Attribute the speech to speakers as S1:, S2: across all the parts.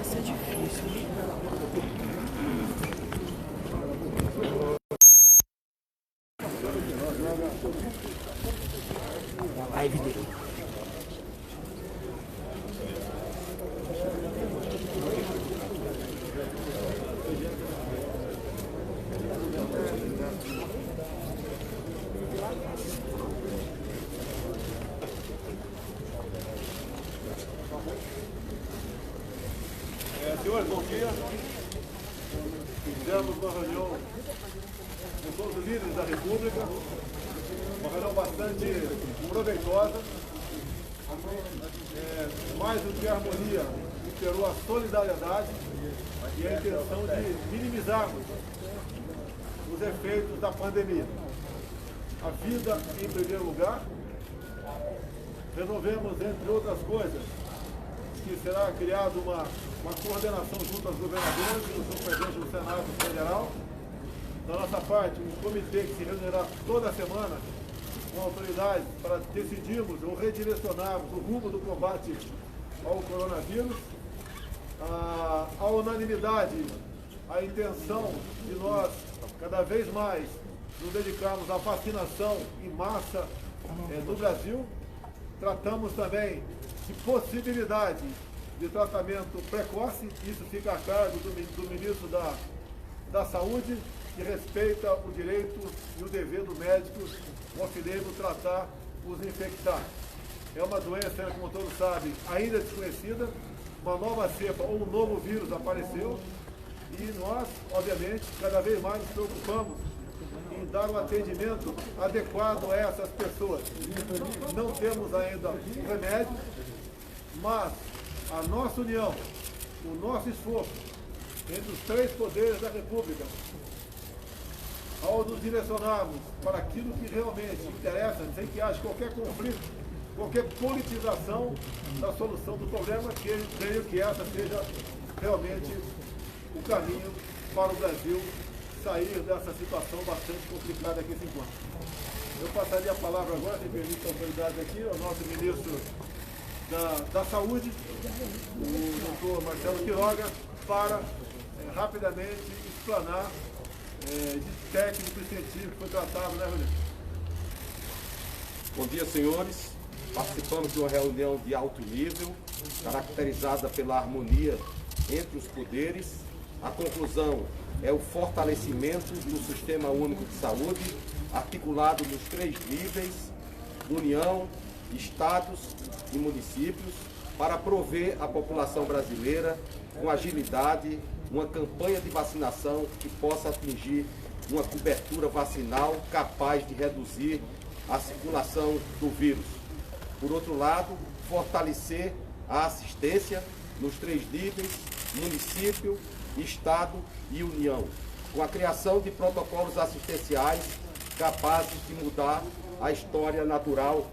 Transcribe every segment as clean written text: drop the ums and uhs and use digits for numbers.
S1: vai ser difícil. A live dele.
S2: Senhores, bom dia. Fizemos uma reunião com todos os líderes da República, uma reunião bastante proveitosa. Mais do que a harmonia, imperou a solidariedade e a intenção de minimizarmos os efeitos da pandemia. A vida em primeiro lugar. Resolvemos, entre outras coisas, que será criada uma coordenação junto aos governadores e o presidente do Senado Federal. Da nossa parte, um comitê que se reunirá toda semana com autoridades para decidirmos ou redirecionarmos o rumo do combate ao coronavírus. A unanimidade, a intenção de nós, cada vez mais, nos dedicarmos à vacinação em massa do Brasil. Tratamos também de possibilidade de tratamento precoce, isso fica a cargo do ministro da Saúde, que respeita o direito e o dever do médico, o oftalmólogo, tratar os infectados. É uma doença, como todos sabem, ainda desconhecida, uma nova cepa ou um novo vírus apareceu e nós, obviamente, cada vez mais nos preocupamos em dar um atendimento adequado a essas pessoas. Não temos ainda um remédio, mas a nossa união, o nosso esforço entre os três poderes da República, ao nos direcionarmos para aquilo que realmente interessa, sem que haja qualquer conflito, qualquer politização da solução do problema, que eu creio que essa seja realmente o caminho para o Brasil sair dessa situação bastante complicada que se encontra. Eu passaria a palavra agora, se permite a autoridade aqui, ao nosso ministro da Saúde, o doutor Marcelo Quiroga, para rapidamente explanar de técnico e científico que foi tratado na reunião.
S3: Bom dia, senhores. Participamos de uma reunião de alto nível, caracterizada pela harmonia entre os poderes. A conclusão é o fortalecimento do Sistema Único de Saúde, articulado nos três níveis, União, Estados e municípios, para prover à população brasileira, com agilidade, uma campanha de vacinação que possa atingir uma cobertura vacinal capaz de reduzir a circulação do vírus. Por outro lado, fortalecer a assistência nos três níveis, município, Estado e União, com a criação de protocolos assistenciais capazes de mudar a história natural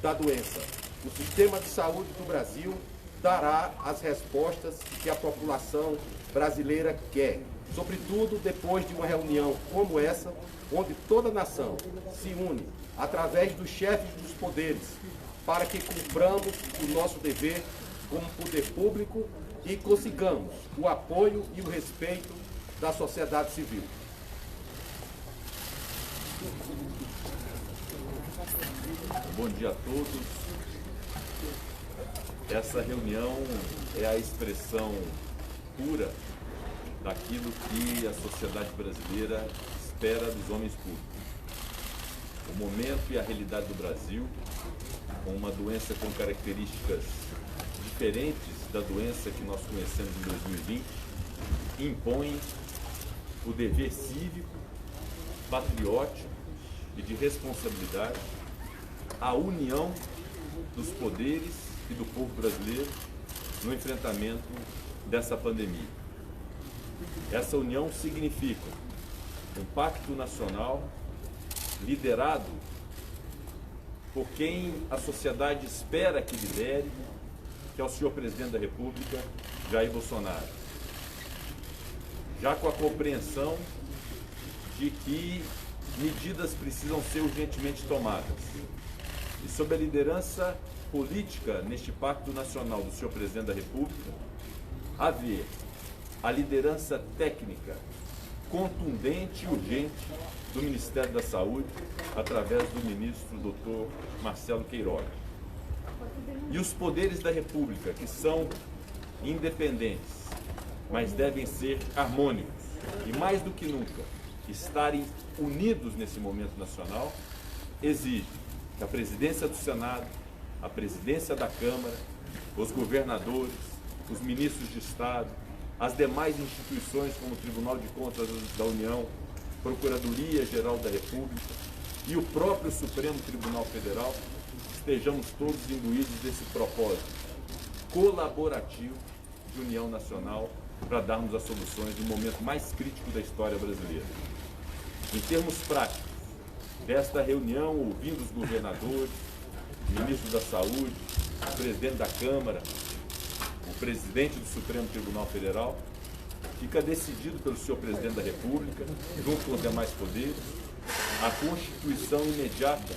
S3: da doença. O sistema de saúde do Brasil dará as respostas que a população brasileira quer, sobretudo depois de uma reunião como essa, onde toda a nação se une através dos chefes dos poderes para que cumpramos o nosso dever como poder público e consigamos o apoio e o respeito da sociedade civil.
S4: Bom dia a todos. Essa reunião é a expressão pura daquilo que a sociedade brasileira espera dos homens públicos. O momento e a realidade do Brasil, com uma doença com características diferentes da doença que nós conhecemos em 2020, impõe o dever cívico, patriótico e de responsabilidade, a união dos poderes e do povo brasileiro no enfrentamento dessa pandemia. Essa união significa um pacto nacional liderado por quem a sociedade espera que lidere, que é o senhor presidente da República, Jair Bolsonaro. Já com a compreensão de que medidas precisam ser urgentemente tomadas. E sob a liderança política neste Pacto Nacional do senhor presidente da República, haver a liderança técnica contundente e urgente do Ministério da Saúde, através do ministro Dr. Marcelo Queiroga. E os poderes da República, que são independentes, mas devem ser harmônicos e, mais do que nunca, estarem unidos nesse momento nacional, exige que a presidência do Senado, a presidência da Câmara, os governadores, os ministros de Estado, as demais instituições como o Tribunal de Contas da União, Procuradoria-Geral da República e o próprio Supremo Tribunal Federal, estejamos todos imbuídos desse propósito colaborativo de união nacional para darmos as soluções no momento mais crítico da história brasileira. Em termos práticos, desta reunião, ouvindo os governadores, o ministro da Saúde, o presidente da Câmara, o presidente do Supremo Tribunal Federal, fica decidido pelo senhor presidente da República, junto com os demais poderes, a constituição imediata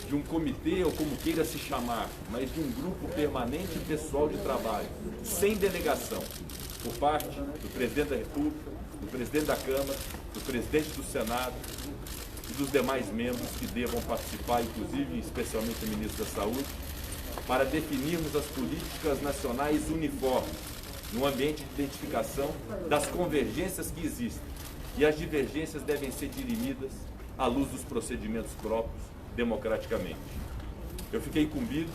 S4: de um comitê, ou como queira se chamar, mas de um grupo permanente e pessoal de trabalho, sem delegação, por parte do presidente da República, do presidente da Câmara, do presidente do Senado e dos demais membros que devam participar, inclusive, especialmente o ministro da Saúde, para definirmos as políticas nacionais uniformes, no ambiente de identificação das convergências que existem. E as divergências devem ser dirimidas à luz dos procedimentos próprios, democraticamente. Eu fiquei incumbido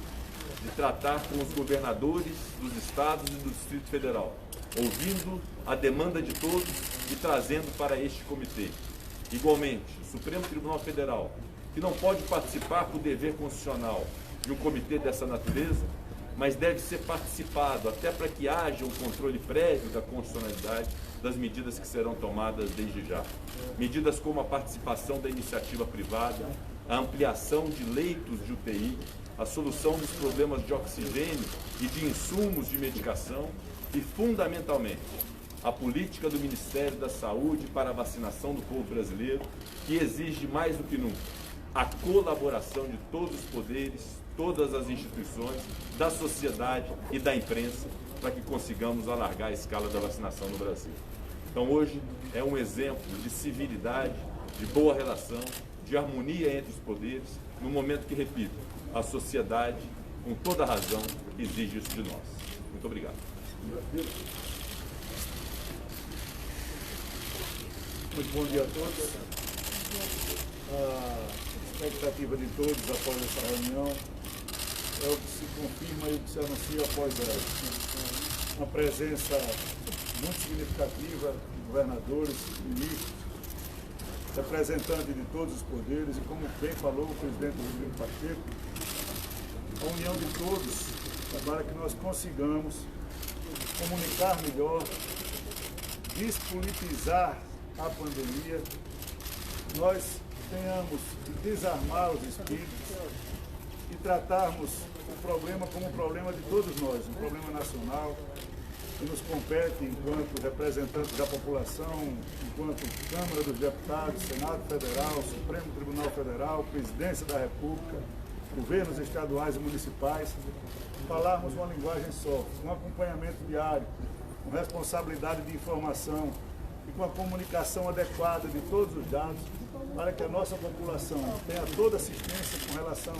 S4: de tratar com os governadores dos estados e do Distrito Federal, ouvindo a demanda de todos e trazendo para este comitê. Igualmente, o Supremo Tribunal Federal, que não pode participar por dever constitucional de um comitê dessa natureza, mas deve ser participado até para que haja um controle prévio da constitucionalidade das medidas que serão tomadas desde já. Medidas como a participação da iniciativa privada, a ampliação de leitos de UTI, a solução dos problemas de oxigênio e de insumos de medicação e, fundamentalmente, a política do Ministério da Saúde para a vacinação do povo brasileiro, que exige mais do que nunca a colaboração de todos os poderes, todas as instituições, da sociedade e da imprensa, para que consigamos alargar a escala da vacinação no Brasil. Então hoje é um exemplo de civilidade, de boa relação, de harmonia entre os poderes, no momento que, repito, a sociedade, com toda razão, exige isso de nós. Muito obrigado.
S2: Muito bom dia a todos. A expectativa de todos após essa reunião é o que se confirma e o que se anuncia após ela. Uma presença muito significativa de governadores, ministros, representantes de todos os poderes e, como bem falou o presidente Rodrigo Pacheco, a união de todos para que nós consigamos comunicar melhor, despolitizar a pandemia, nós tenhamos de desarmar os espíritos e tratarmos o problema como um problema de todos nós, um problema nacional, que nos compete enquanto representantes da população, enquanto Câmara dos Deputados, Senado Federal, Supremo Tribunal Federal, Presidência da República, governos estaduais e municipais, falarmos uma linguagem só, com acompanhamento diário, com responsabilidade de informação e com a comunicação adequada de todos os dados, para que a nossa população tenha toda assistência com relação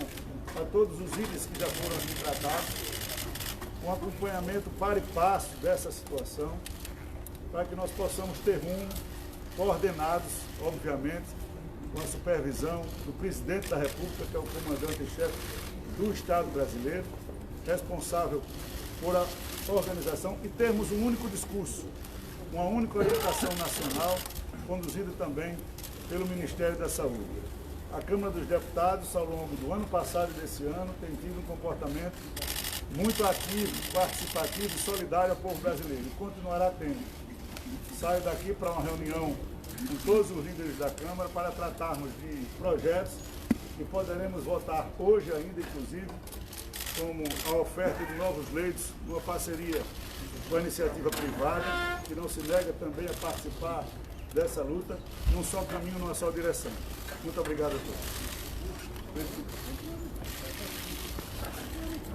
S2: a todos os itens que já foram aqui tratados, um acompanhamento para e passo dessa situação, para que nós possamos ter rumo, coordenados, obviamente, com a supervisão do presidente da República, que é o comandante em chefe do Estado brasileiro, responsável por a organização, e termos um único discurso, uma única orientação nacional, conduzida também pelo Ministério da Saúde. A Câmara dos Deputados, ao longo do ano passado e desse ano, tem tido um comportamento muito ativo, participativo e solidário ao povo brasileiro, e continuará tendo. Saio daqui para uma reunião com todos os líderes da Câmara para tratarmos de projetos que poderemos votar hoje ainda, inclusive, como a oferta de novos leitos, uma parceria com a iniciativa privada, que não se nega também a participar dessa luta, num só caminho, numa só direção. Muito obrigado a todos.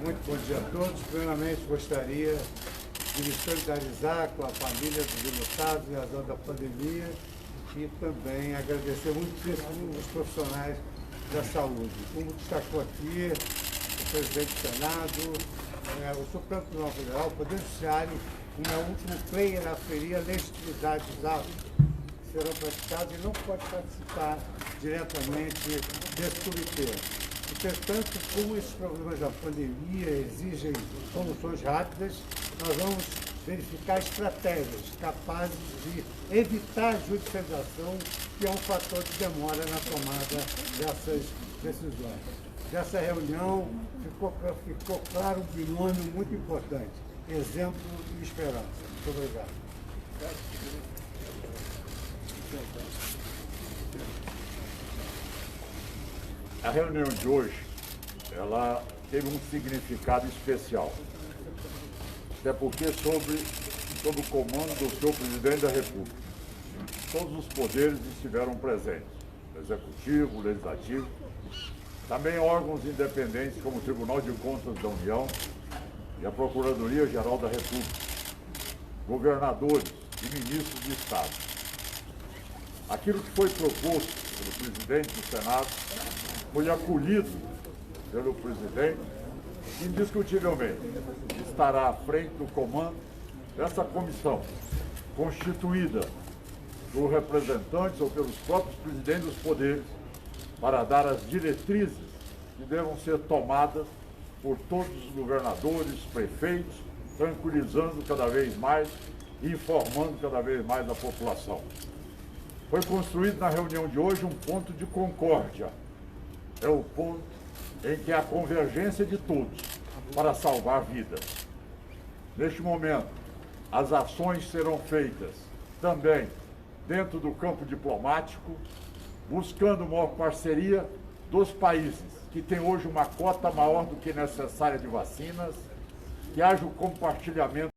S5: Muito bom dia a todos. Primeiramente, gostaria de me solidarizar com a família dos enlutados em razão da pandemia e também agradecer muitíssimo os profissionais da saúde. Como destacou aqui o presidente do Senado, o Supremo Tribunal Federal, o Poder Judiciário, como é o último player a aferir a legitimidade dos atos que serão praticados e não pode participar diretamente desse comitê. E, portanto, como esses problemas da pandemia exigem soluções rápidas, nós vamos verificar estratégias capazes de evitar a judicialização, que é um fator de demora na tomada dessas decisões. Dessa reunião ficou claro um binômio muito importante: exemplo e esperança. Muito obrigado.
S6: A reunião de hoje, ela teve um significado especial, até porque sob o comando do senhor presidente da República, todos os poderes estiveram presentes, o executivo, o legislativo, também órgãos independentes como o Tribunal de Contas da União e a Procuradoria-Geral da República, governadores e ministros de Estado. Aquilo que foi proposto pelo presidente do Senado foi acolhido pelo presidente, indiscutivelmente estará à frente do comando dessa comissão, constituída por representantes ou pelos próprios presidentes dos poderes, para dar as diretrizes que devam ser tomadas por todos os governadores, prefeitos, tranquilizando cada vez mais e informando cada vez mais a população. Foi construído na reunião de hoje um ponto de concórdia. É o ponto em que há convergência de todos para salvar vidas. Neste momento, as ações serão feitas também dentro do campo diplomático, buscando maior parceria dos países que têm hoje uma cota maior do que necessária de vacinas, que haja o compartilhamento